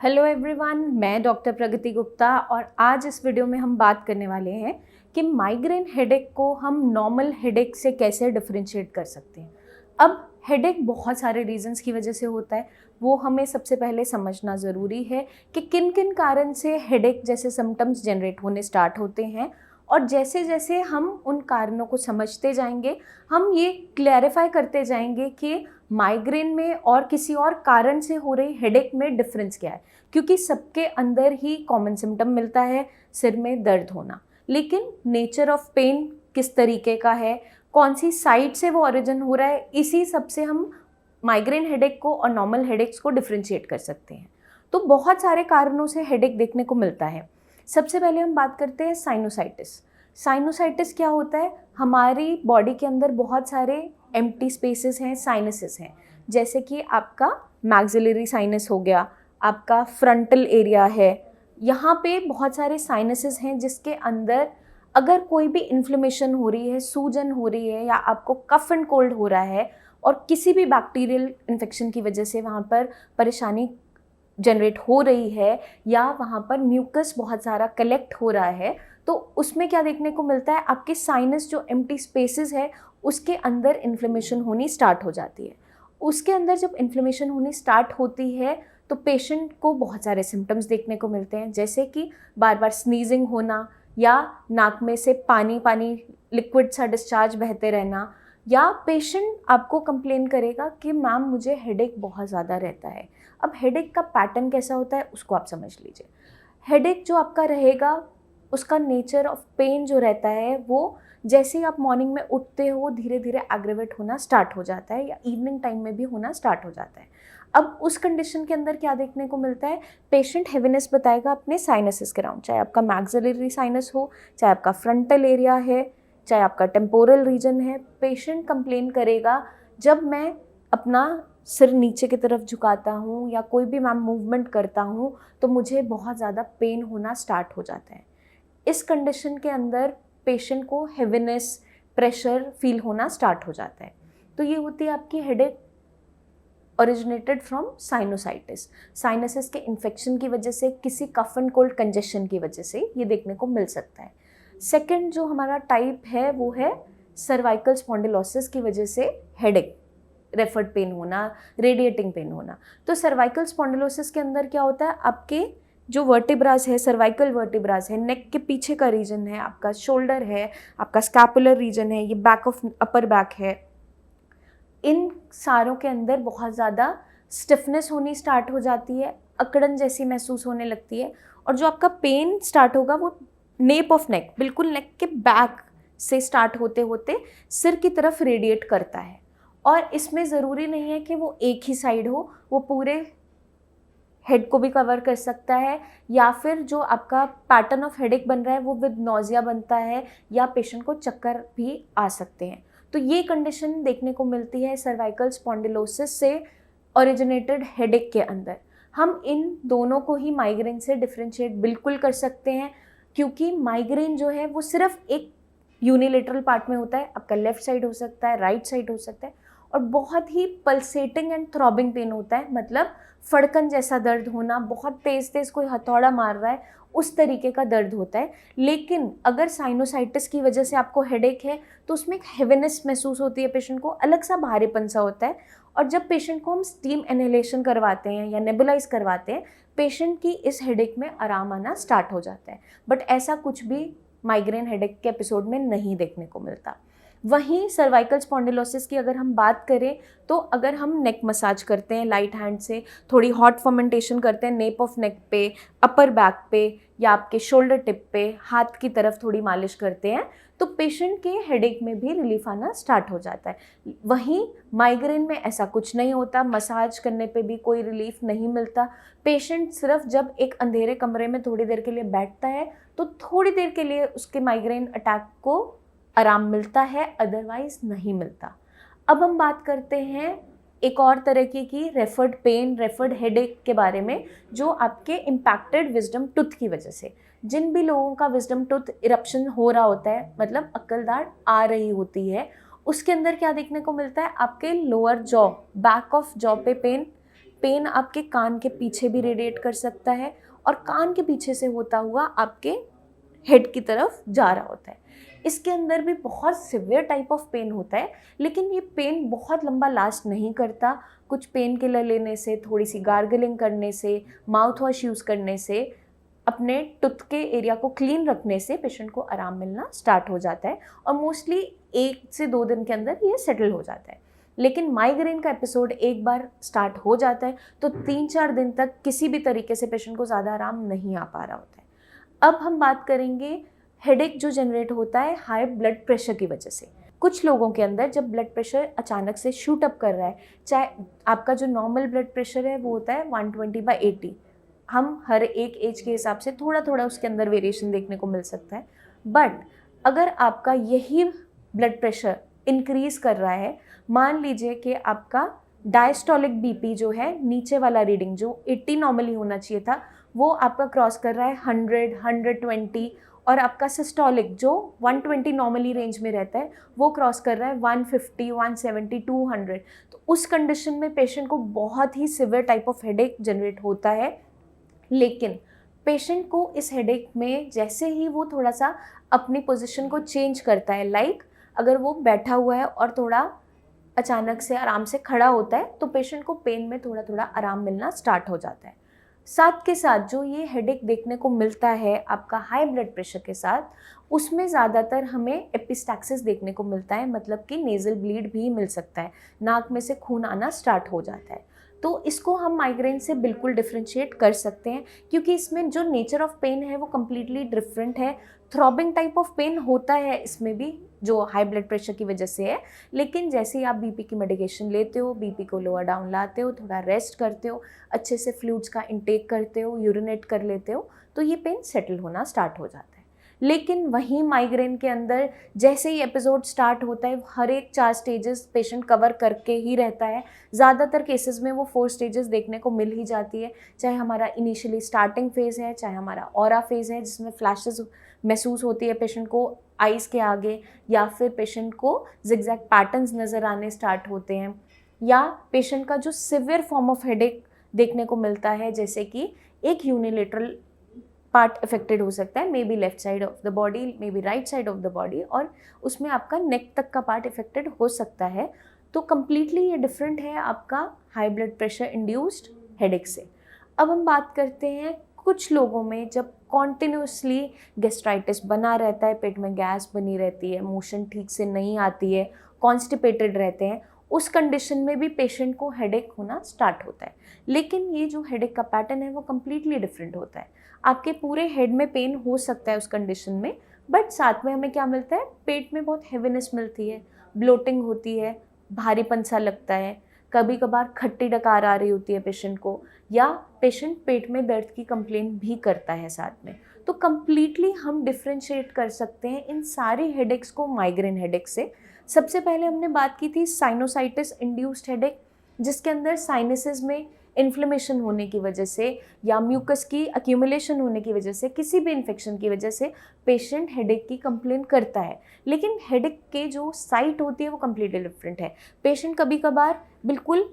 Hello everyone, मैं doctor प्रगति गुप्ता और आज इस वीडियो में हम बात करने वाले हैं कि माइग्रेन हेडेक को हम नॉर्मल हेडेक से कैसे डिफरेंशिएट कर सकते हैं। अब हेडेक बहुत सारे रीजंस की वजह से होता है, वो हमें सबसे पहले समझना ज़रूरी है कि किन किन कारण से हेडेक जैसे सिम्टम्स जनरेट होने स्टार्ट होते हैं। और जैसे जैसे हम उन कारणों को समझते जाएंगे, हम ये क्लैरिफाई करते जाएंगे कि माइग्रेन में और किसी और कारण से हो रही हेडेक में डिफरेंस क्या है, क्योंकि सबके अंदर ही कॉमन सिम्टम मिलता है, सिर में दर्द होना। लेकिन नेचर ऑफ पेन किस तरीके का है, कौन सी साइड से वो ओरिजिन हो रहा है, इसी सब से हम माइग्रेन हेडेक को और नॉर्मल हेडेक्स को डिफरेंशिएट कर सकते हैं। तो बहुत सारे कारणों से हेडेक देखने को मिलता है। सबसे पहले हम बात करते हैं साइनोसाइटिस। साइनोसाइटिस क्या होता है? हमारी बॉडी के अंदर बहुत सारे एम्प्टी स्पेसेस हैं, साइनसेस हैं, जैसे कि आपका मैक्सिलरी साइनस हो गया, आपका फ्रंटल एरिया है। यहाँ पे बहुत सारे साइनसेस हैं जिसके अंदर अगर कोई भी इन्फ्लेमेशन हो रही है, सूजन हो रही है, या आपको कफ एंड कोल्ड हो रहा है और किसी भी बैक्टीरियल इन्फेक्शन की वजह से वहाँ पर परेशानी जनरेट हो रही है, या वहाँ पर म्यूकस बहुत सारा कलेक्ट हो रहा है, तो उसमें क्या देखने को मिलता है? आपके साइनस जो एम्प्टी स्पेसेस है उसके अंदर इन्फ्लेमेशन होनी स्टार्ट हो जाती है। उसके अंदर जब इन्फ्लेमेशन होनी स्टार्ट होती है तो पेशेंट को बहुत सारे सिम्टम्स देखने को मिलते हैं, जैसे कि बार बार स्नीजिंग होना, या नाक में से पानी पानी लिक्विड सा डिस्चार्ज बहते रहना, या पेशेंट आपको कंप्लेन करेगा कि मैम मुझे हेडेक बहुत ज़्यादा रहता है। अब हेडेक का पैटर्न कैसा होता है उसको आप समझ लीजिए। हेडेक जो आपका रहेगा उसका नेचर ऑफ पेन जो रहता है वो जैसे ही आप मॉर्निंग में उठते हो धीरे धीरे एग्रेवेट होना स्टार्ट हो जाता है, या इवनिंग टाइम में भी होना स्टार्ट हो जाता है। अब उस कंडीशन के अंदर क्या देखने को मिलता है? पेशेंट हेवीनेस बताएगा अपने साइनसेस के अराउंड, चाहे आपका मैक्सिलरी साइनस हो, चाहे आपका फ्रंटल एरिया है, चाहे आपका टेम्पोरल रीजन है। पेशेंट कंप्लेन करेगा जब मैं अपना सिर नीचे की तरफ झुकाता हूँ या कोई भी मैं मूवमेंट करता हूँ तो मुझे बहुत ज़्यादा पेन होना स्टार्ट हो जाता है। इस कंडीशन के अंदर पेशेंट को हेवीनेस, प्रेशर फील होना स्टार्ट हो जाता है। तो ये होती है आपकी headache originated from sinusitis. Sinuses के इन्फेक्शन की वजह से, किसी कफ एंड कोल्ड कंजेशन की वजह से ये देखने को मिल सकता है। सेकेंड जो हमारा टाइप है वो है सर्वाइकल स्पॉन्डिलोसिस की वजह से हेडेक, रेफर्ड पेन होना, रेडिएटिंग पेन होना। तो सर्वाइकल स्पॉन्डिलोसिस के अंदर क्या होता है? आपके जो वर्टिब्रास है, सर्वाइकल वर्टिब्रास है, नेक के पीछे का रीजन है, आपका शोल्डर है, आपका स्कैपुलर रीजन है, ये बैक ऑफ अपर बैक है, इन सारों के अंदर बहुत ज़्यादा स्टिफनेस होनी स्टार्ट हो जाती है, अकड़न जैसी महसूस होने लगती है। और जो आपका पेन स्टार्ट होगा वो नेप ऑफ नेक, बिल्कुल नेक के बैक से स्टार्ट होते होते सिर की तरफ रेडिएट करता है। और इसमें ज़रूरी नहीं है कि वो एक ही साइड हो, वो पूरे हेड को भी कवर कर सकता है, या फिर जो आपका पैटर्न ऑफ हेडेक बन रहा है वो विद नोजिया बनता है, या पेशेंट को चक्कर भी आ सकते हैं। तो ये कंडीशन देखने को मिलती है सर्वाइकल स्पॉन्डिलोसिस से ओरिजिनेटेड हेडेक के अंदर। हम इन दोनों को ही माइग्रेन से डिफरेंशिएट बिल्कुल कर सकते हैं, क्योंकि माइग्रेन जो है वो सिर्फ एक यूनिलेटरल पार्ट में होता है। आपका लेफ्ट साइड हो सकता है, राइट साइड हो सकता है, और बहुत ही पल्सेटिंग एंड थ्रॉबिंग पेन होता है, मतलब फड़कन जैसा दर्द होना, बहुत तेज़ तेज़ कोई हथौड़ा मार रहा है उस तरीके का दर्द होता है। लेकिन अगर साइनोसाइटिस की वजह से आपको हेडेक है तो उसमें एक हेवीनेस महसूस होती है, पेशेंट को अलग सा भारीपन सा होता है। और जब पेशेंट को हम स्टीम इनहेलेशन करवाते हैं या नेबुलाइज करवाते हैं, पेशेंट की इस हेडेक में आराम आना स्टार्ट हो जाता है। बट ऐसा कुछ भी माइग्रेन हेडेक के एपिसोड में नहीं देखने को मिलता। वहीं सर्वाइकल स्पॉन्डिलोसिस की अगर हम बात करें तो अगर हम नेक मसाज करते हैं लाइट हैंड से, थोड़ी हॉट फर्मेंटेशन करते हैं नेप ऑफ नेक पे, अपर बैक पे, या आपके शोल्डर टिप पे हाथ की तरफ थोड़ी मालिश करते हैं, तो पेशेंट के हेडेक में भी रिलीफ आना स्टार्ट हो जाता है। वहीं माइग्रेन में ऐसा कुछ नहीं होता, मसाज करने पे भी कोई रिलीफ नहीं मिलता। पेशेंट सिर्फ जब एक अंधेरे कमरे में थोड़ी देर के लिए बैठता है तो थोड़ी देर के लिए उसके माइग्रेन अटैक को आराम मिलता है, अदरवाइज नहीं मिलता। अब हम बात करते हैं एक और तरह की रेफर्ड पेन, रेफर्ड हेडेक के बारे में, जो आपके इम्पैक्टेड विजडम टूथ की वजह से, जिन भी लोगों का विजडम टूथ इरप्शन हो रहा होता है, मतलब अक्लदाढ़ आ रही होती है, उसके अंदर क्या देखने को मिलता है? आपके lower jaw, back of jaw पे पेन, पेन आपके कान के पीछे भी रेडिएट कर सकता है और कान के पीछे से होता हुआ आपके हेड की तरफ जा रहा होता है। इसके अंदर भी बहुत सिवियर टाइप ऑफ पेन होता है, लेकिन ये पेन बहुत लंबा लास्ट नहीं करता। कुछ पेन किलर लेने से, थोड़ी सी गार्गलिंग करने से, माउथ वॉश यूज़ करने से, अपने टूथ के एरिया को क्लीन रखने से पेशेंट को आराम मिलना स्टार्ट हो जाता है और मोस्टली 1 से 2 दिन के अंदर ये सेटल हो जाता है। लेकिन माइग्रेन का एपिसोड एक बार स्टार्ट हो जाता है तो 3-4 दिन तक किसी भी तरीके से पेशेंट को ज़्यादा आराम नहीं आ पा रहा होता है। अब हम बात करेंगे हेडेक जो जनरेट होता है हाई ब्लड प्रेशर की वजह से। कुछ लोगों के अंदर जब ब्लड प्रेशर अचानक से शूट अप कर रहा है, चाहे आपका जो नॉर्मल ब्लड प्रेशर है वो होता है 120/80, हम हर एक एज के हिसाब से थोड़ा थोड़ा उसके अंदर वेरिएशन देखने को मिल सकता है। बट अगर आपका यही ब्लड प्रेशर इंक्रीज कर रहा है, मान लीजिए कि आपका डायस्टोलिक बीपी जो है, नीचे वाला रीडिंग जो 80 नॉर्मली होना चाहिए था, वो आपका क्रॉस कर रहा है 100, 120, और आपका सिस्टोलिक जो 120 नॉर्मली रेंज में रहता है वो क्रॉस कर रहा है 150, 170, 200, तो उस कंडीशन में पेशेंट को बहुत ही severe type of headache generate होता है। लेकिन पेशेंट को इस हेडेक में जैसे ही वो थोड़ा सा अपनी पोजीशन को चेंज करता है, लाइक अगर वो बैठा हुआ है और थोड़ा अचानक से आराम से खड़ा होता है, तो पेशेंट को पेन में थोड़ा थोड़ा आराम मिलना स्टार्ट हो जाता है। साथ के साथ जो ये हेडेक देखने को मिलता है आपका हाई ब्लड प्रेशर के साथ, उसमें ज़्यादातर हमें एपिस्टैक्सिस देखने को मिलता है, मतलब कि नेज़ल ब्लीड भी मिल सकता है, नाक में से खून आना स्टार्ट हो जाता है। तो इसको हम माइग्रेन से बिल्कुल डिफ्रेंशिएट कर सकते हैं, क्योंकि इसमें जो नेचर ऑफ पेन है वो कम्प्लीटली डिफरेंट है। थ्रॉबिंग टाइप ऑफ पेन होता है इसमें भी, जो हाई ब्लड प्रेशर की वजह से है, लेकिन जैसे ही आप बीपी की मेडिकेशन लेते हो, बीपी को लोअर डाउन लाते हो, थोड़ा रेस्ट करते हो, अच्छे से फ्लूइड्स का इंटेक करते हो, यूरिनेट कर लेते हो, तो ये पेन सेटल होना स्टार्ट हो जाता है। लेकिन वहीं माइग्रेन के अंदर जैसे ही एपिसोड स्टार्ट होता है, हर एक 4 स्टेजेस पेशेंट कवर करके ही रहता है। ज़्यादातर केसेस में वो 4 स्टेजेस देखने को मिल ही जाती है, चाहे हमारा इनिशियली स्टार्टिंग फेज़ है, चाहे हमारा ऑरा फेज़ है जिसमें फ्लैशेस महसूस होती है पेशेंट को आइज़ के आगे, या फिर पेशेंट को जिगजैग पैटर्न्स नज़र आने स्टार्ट होते हैं, या पेशेंट का जो सिवियर फॉर्म ऑफ हेडेक देखने को मिलता है, जैसे कि एक यूनिलेटरल पार्ट अफेक्टेड हो सकता है, may be left side of the body, may be right side of the body, और उसमें आपका नेक तक का पार्ट अफेक्टेड हो सकता है। तो कम्प्लीटली ये डिफरेंट है आपका high blood pressure induced headache से। अब हम बात करते हैं कुछ लोगों में जब कॉन्टिन्यूसली गैस्ट्राइटिस बना रहता है, पेट में गैस बनी रहती है, मोशन ठीक से नहीं आती है, कॉन्स्टिपेटेड रहते हैं, उस कंडीशन में भी पेशेंट को हेडेक होना स्टार्ट होता है। लेकिन ये जो हेडेक का पैटर्न है वो कम्प्लीटली डिफरेंट होता है। आपके पूरे हेड में पेन हो सकता है उस कंडीशन में, बट साथ में हमें क्या मिलता है, पेट में बहुत हेवीनेस मिलती है, ब्लोटिंग होती है, भारीपन सा लगता है, कभी कभार खट्टी डकार आ रही होती है पेशेंट को, या पेशेंट पेट में दर्द की कंप्लेन भी करता है साथ में। तो कम्प्लीटली हम डिफ्रेंशिएट कर सकते हैं इन सारे हेडेक्स को माइग्रेन हेडेक से। सबसे पहले हमने बात की थी साइनोसाइटिस इंड्यूस्ड हेडेक, जिसके अंदर साइनसेस में इन्फ्लेमेशन होने की वजह से या म्यूकस की अक्यूमुलेशन होने की वजह से, किसी भी इन्फेक्शन की वजह से पेशेंट हेडेक की कंप्लेन करता है। लेकिन हेडेक के जो साइट होती है वो कम्प्लीटली डिफरेंट है। पेशेंट कभी कभार बिल्कुल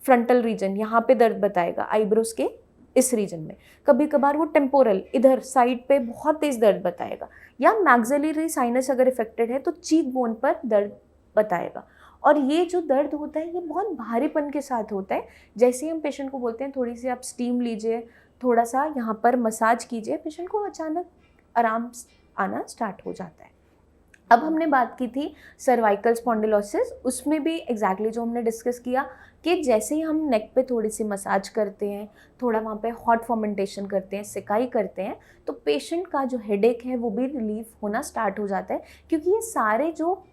फ्रंटल रीजन यहाँ पे दर्द बताएगा, आईब्रोज के इस रीजन में, कभी कभार वो टेम्पोरल इधर साइड पे बहुत तेज़ दर्द बताएगा, या मैक्सिलरी साइनस अगर इफेक्टेड है तो चीक बोन पर दर्द बताएगा। और ये जो दर्द होता है ये बहुत भारीपन के साथ होता है। जैसे ही हम पेशेंट को बोलते हैं थोड़ी सी आप स्टीम लीजिए, थोड़ा सा यहाँ पर मसाज कीजिए, पेशेंट को अचानक आराम आना स्टार्ट हो जाता है। अब हमने बात की थी सर्वाइकल स्पॉन्डिलोसिस, उसमें भी एग्जैक्टली जो हमने डिस्कस किया कि जैसे ही हम नेक पे थोड़ी सी मसाज करते हैं, थोड़ा वहाँ पे हॉट फर्मेंटेशन करते हैं, सिकाई करते हैं, तो पेशेंट का जो हेडेक है वो भी रिलीफ होना स्टार्ट हो जाता है। क्योंकि ये सारे जो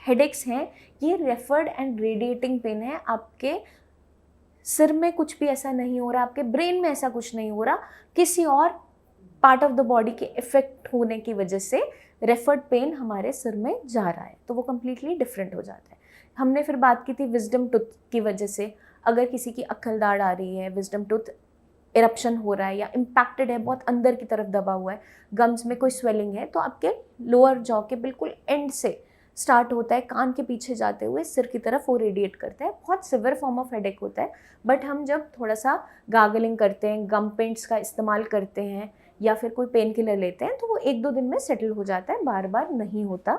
हेडेक्स हैं ये रेफर्ड एंड रेडिएटिंग पेन है। आपके सिर में कुछ भी ऐसा नहीं हो रहा, आपके ब्रेन में ऐसा कुछ नहीं हो रहा, किसी और पार्ट ऑफ द बॉडी के इफेक्ट होने की वजह से रेफर्ड पेन हमारे सिर में जा रहा है, तो वो कम्प्लीटली डिफरेंट हो जाता है। हमने फिर बात की थी विजडम टूथ की वजह से, अगर किसी की अक्ल दाढ़ आ रही है, विजडम टूथ इरप्शन हो रहा है या इम्पैक्टेड है, बहुत अंदर की तरफ दबा हुआ है, गम्स में कोई स्वेलिंग है, तो आपके लोअर जॉ के बिल्कुल एंड से स्टार्ट होता है कान के पीछे जाते हुए सिर की तरफ वो रेडिएट करता है। बहुत सिवियर फॉर्म ऑफ हेडेक होता है, बट हम जब थोड़ा सा गार्गलिंग करते हैं, गम पेंट्स का इस्तेमाल करते हैं या फिर कोई पेन किलर लेते हैं तो वो 1-2 दिन में सेटल हो जाता है, बार बार नहीं होता।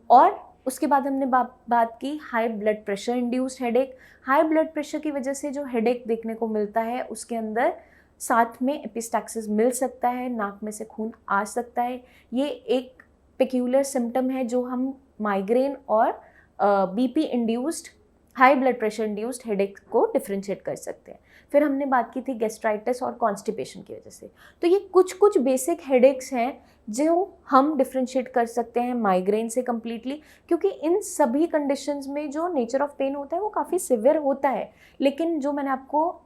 और उसके बाद हमने बात की high blood pressure induced headache. High blood pressure की वजह से जो हेडेक देखने को मिलता है उसके अंदर साथ में एपिस्टैक्सिस मिल सकता है, नाक में से खून आ सकता है। ये एक पेक्यूलर सिम्टम है जो हम माइग्रेन और BP induced high blood pressure induced headache को डिफ्रेंशिएट कर सकते हैं। फिर हमने बात की थी गैस्ट्राइटिस और कॉन्स्टिपेशन की वजह से। तो ये कुछ बेसिक हेडेक्स हैं जो हम डिफ्रेंशिएट कर सकते हैं माइग्रेन से कम्प्लीटली, क्योंकि इन सभी कंडीशंस में जो नेचर ऑफ पेन होता है वो काफ़ी सिवियर होता है, लेकिन जो मैंने आपको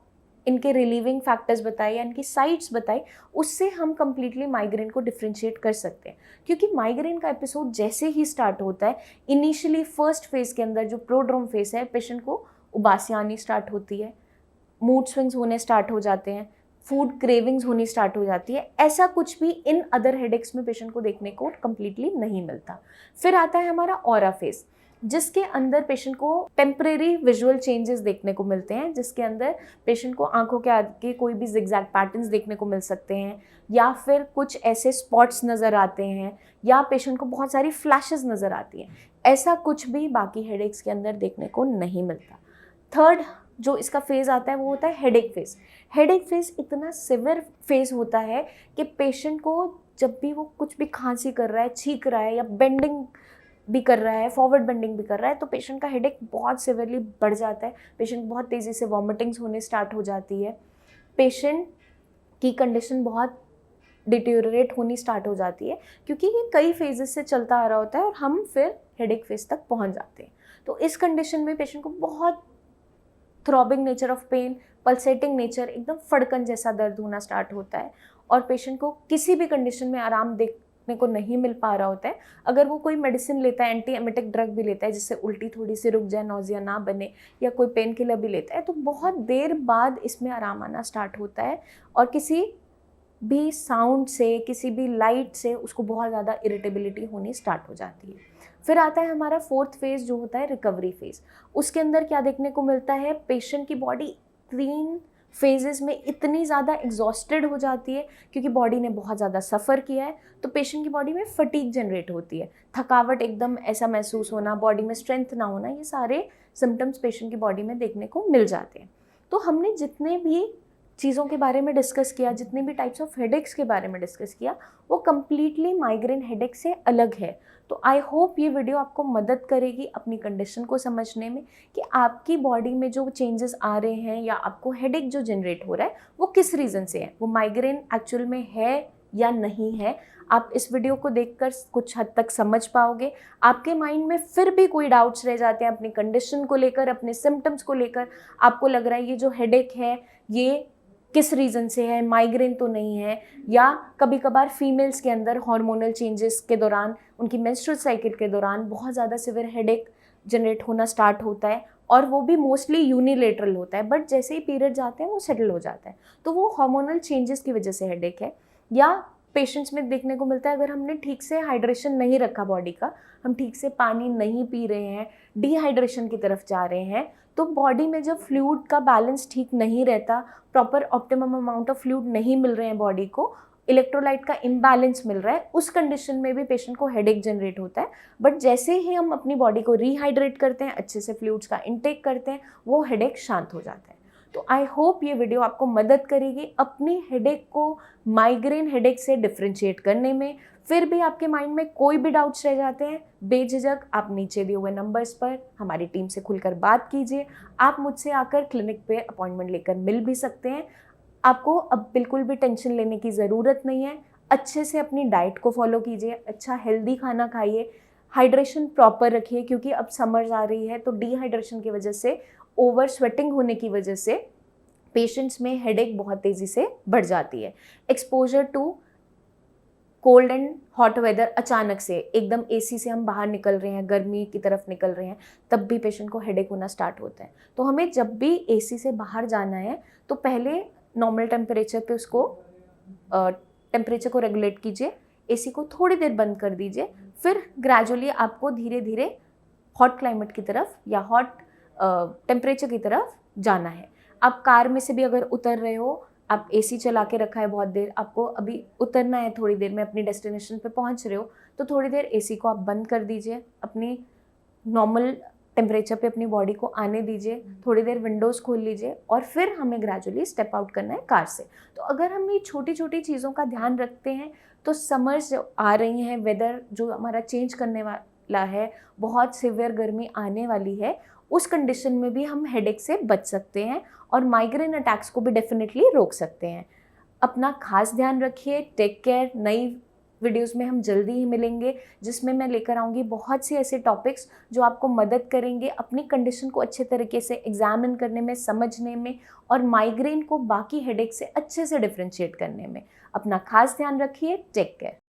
इनके रिलीविंग फैक्टर्स बताए या इनकी साइड्स बताई उससे हम कम्प्लीटली माइग्रेन को डिफ्रेंशिएट कर सकते हैं। क्योंकि माइग्रेन का एपिसोड जैसे ही स्टार्ट होता है, इनिशियली फर्स्ट फेज़ के अंदर जो प्रोड्रोम फेज़ है, पेशेंट को उबासी आनी स्टार्ट होती है, मूड स्विंग्स होने स्टार्ट हो जाते हैं, फूड क्रेविंग्स होनी स्टार्ट हो जाती है। ऐसा कुछ भी इन अदर हेडेक्स में पेशेंट को देखने को कम्प्लीटली नहीं मिलता। फिर आता है हमारा ऑरा फेज़, जिसके अंदर पेशेंट को टेम्परेरी विजुअल चेंजेस देखने को मिलते हैं, जिसके अंदर पेशेंट को आंखों के आगे कोई भी जिगजैग पैटर्न्स देखने को मिल सकते हैं, या फिर कुछ ऐसे स्पॉट्स नज़र आते हैं, या पेशेंट को बहुत सारी फ्लैशेस नज़र आती हैं। ऐसा कुछ भी बाकी हेडेक्स के अंदर देखने को नहीं मिलता। थर्ड जो इसका फेज़ आता है वो होता है हेडेक फेज़। हेडेक फेज़ इतना सिवियर फेज़ होता है कि पेशेंट को जब भी वो कुछ भी खांसी कर रहा है, छींक रहा है या बेंडिंग भी कर रहा है, फॉरवर्ड बेंडिंग भी कर रहा है, तो पेशेंट का हेडेक बहुत सिवियरली बढ़ जाता है। पेशेंट बहुत तेज़ी से वॉमिटिंग्स होने स्टार्ट हो जाती है, पेशेंट की कंडीशन बहुत डिटेरियोरेट होनी स्टार्ट हो जाती है, क्योंकि ये कई फेजेस से चलता आ रहा होता है और हम फिर हेडेक फेज तक पहुंच जाते हैं। तो इस कंडीशन में पेशेंट को बहुत throbbing nature of pain, pulsating nature, एकदम फड़कन जैसा दर्द होना स्टार्ट होता है, और पेशेंट को किसी भी कंडीशन में आराम देखने को नहीं मिल पा रहा होता है। अगर वो कोई मेडिसिन लेता है, एंटी एमेटिक ड्रग भी लेता है जिससे उल्टी थोड़ी सी रुक जाए, नौजिया ना बने, या कोई पेन किलर भी लेता है, तो बहुत देर बाद इसमें आराम आना स्टार्ट होता है, और किसी भी साउंड से, किसी भी लाइट से उसको बहुत ज़्यादा इरिटेबिलिटी होनी स्टार्ट हो जाती है। फिर आता है हमारा फोर्थ फेज़ जो होता है रिकवरी फेज़। उसके अंदर क्या देखने को मिलता है, पेशेंट की बॉडी 3 फेजेस में इतनी ज़्यादा एग्जॉस्टेड हो जाती है, क्योंकि बॉडी ने बहुत ज़्यादा सफ़र किया है, तो पेशेंट की बॉडी में फटीग जनरेट होती है, थकावट एकदम ऐसा महसूस होना, बॉडी में स्ट्रेंथ ना होना, ये सारे सिम्टम्स पेशेंट की बॉडी में देखने को मिल जाते हैं। तो हमने जितने भी चीज़ों के बारे में डिस्कस किया, जितने भी टाइप्स ऑफ हेडेक्स के बारे में डिस्कस किया, वो कम्प्लीटली माइग्रेन हेडेक से अलग है। तो आई होप ये वीडियो आपको मदद करेगी अपनी कंडीशन को समझने में, कि आपकी बॉडी में जो चेंजेस आ रहे हैं या आपको हेडेक जो जनरेट हो रहा है वो किस रीज़न से है, वो माइग्रेन एक्चुअल में है या नहीं है। आप इस वीडियो को देखकर कुछ हद तक समझ पाओगे। आपके माइंड में फिर भी कोई डाउट्स रह जाते हैं अपनी कंडीशन को लेकर, अपने सिम्टम्स को लेकर, आपको लग रहा है ये जो हेडेक है ये किस रीज़न से है, माइग्रेन तो नहीं है, या कभी कभार फीमेल्स के अंदर हार्मोनल चेंजेस के दौरान, उनकी मेंस्ट्रुअल साइकिल के दौरान बहुत ज़्यादा सिवियर हेडेक जनरेट होना स्टार्ट होता है, और वो भी मोस्टली यूनिलेटरल होता है, बट जैसे ही पीरियड जाते हैं वो सेटल हो जाता है। तो वो हार्मोनल चेंजेस की वजह से हेडेक है। या पेशेंट्स में देखने को मिलता है अगर हमने ठीक से हाइड्रेशन नहीं रखा बॉडी का, हम ठीक से पानी नहीं पी रहे हैं, डिहाइड्रेशन की तरफ जा रहे हैं, तो बॉडी में जब फ्लूइड का बैलेंस ठीक नहीं रहता, proper optimum amount of fluid नहीं मिल रहे हैं बॉडी को, इलेक्ट्रोलाइट का इम्बैलेंस मिल रहा है, उस कंडीशन में भी पेशेंट को हेडेक जनरेट होता है। बट जैसे ही हम अपनी बॉडी को रीहाइड्रेट करते हैं, अच्छे से फ्लूइड्स का इंटेक करते हैं, वो हेडेक शांत हो जाता है। तो आई होप ये वीडियो आपको मदद करेगी अपनी हेडेक को माइग्रेन हेडेक से डिफ्रेंशिएट करने में। फिर भी आपके माइंड में कोई भी डाउट्स रह जाते हैं, बेझिझक आप नीचे दिए हुए नंबर्स पर हमारी टीम से खुलकर बात कीजिए। आप मुझसे आकर क्लिनिक पे अपॉइंटमेंट लेकर मिल भी सकते हैं। आपको अब बिल्कुल भी टेंशन लेने की ज़रूरत नहीं है। अच्छे से अपनी डाइट को फॉलो कीजिए, अच्छा हेल्दी खाना खाइए, हाइड्रेशन प्रॉपर रखिए, क्योंकि अब समर आ रही है, तो डिहाइड्रेशन की वजह से, ओवर स्वेटिंग होने की वजह से पेशेंट्स में हेडेक बहुत तेज़ी से बढ़ जाती है। Exposure to cold and hot weather, अचानक से एकदम एसी से हम बाहर निकल रहे हैं, गर्मी की तरफ निकल रहे हैं, तब भी पेशेंट को हेडेक होना स्टार्ट होता है। तो हमें जब भी एसी से बाहर जाना है तो पहले नॉर्मल टेम्परेचर पे उसको टेम्परेचर को रेगुलेट कीजिए, एसी को थोड़ी देर बंद कर दीजिए, फिर ग्रेजुअली आपको धीरे धीरे हॉट क्लाइमेट की तरफ या हॉट टेम्परेचर की तरफ जाना है। आप कार में से भी अगर उतर रहे हो, आप एसी चला के रखा है बहुत देर, आपको अभी उतरना है, थोड़ी देर में अपनी डेस्टिनेशन पे पहुंच रहे हो, तो थोड़ी देर एसी को आप बंद कर दीजिए, अपनी नॉर्मल टेम्परेचर पे अपनी बॉडी को आने दीजिए, थोड़ी देर विंडोज़ खोल लीजिए और फिर हमें ग्रेजुअली स्टेप आउट करना है कार से। तो अगर हम ये छोटी छोटी चीज़ों का ध्यान रखते हैं तो समर्स जो आ रही हैं, वेदर जो हमारा चेंज करने वाला है, बहुत सिवियर गर्मी आने वाली है, उस कंडीशन में भी हम हेडेक से बच सकते हैं और माइग्रेन अटैक्स को भी डेफिनेटली रोक सकते हैं। अपना खास ध्यान रखिए, टेक केयर। नई वीडियोस में हम जल्दी ही मिलेंगे जिसमें मैं लेकर आऊँगी बहुत सी ऐसे टॉपिक्स जो आपको मदद करेंगे अपनी कंडीशन को अच्छे तरीके से एग्जामिन करने में, समझने में और माइग्रेन को बाकी हेडेक से अच्छे से डिफ्रेंशिएट करने में। अपना खास ध्यान रखिए। Take care.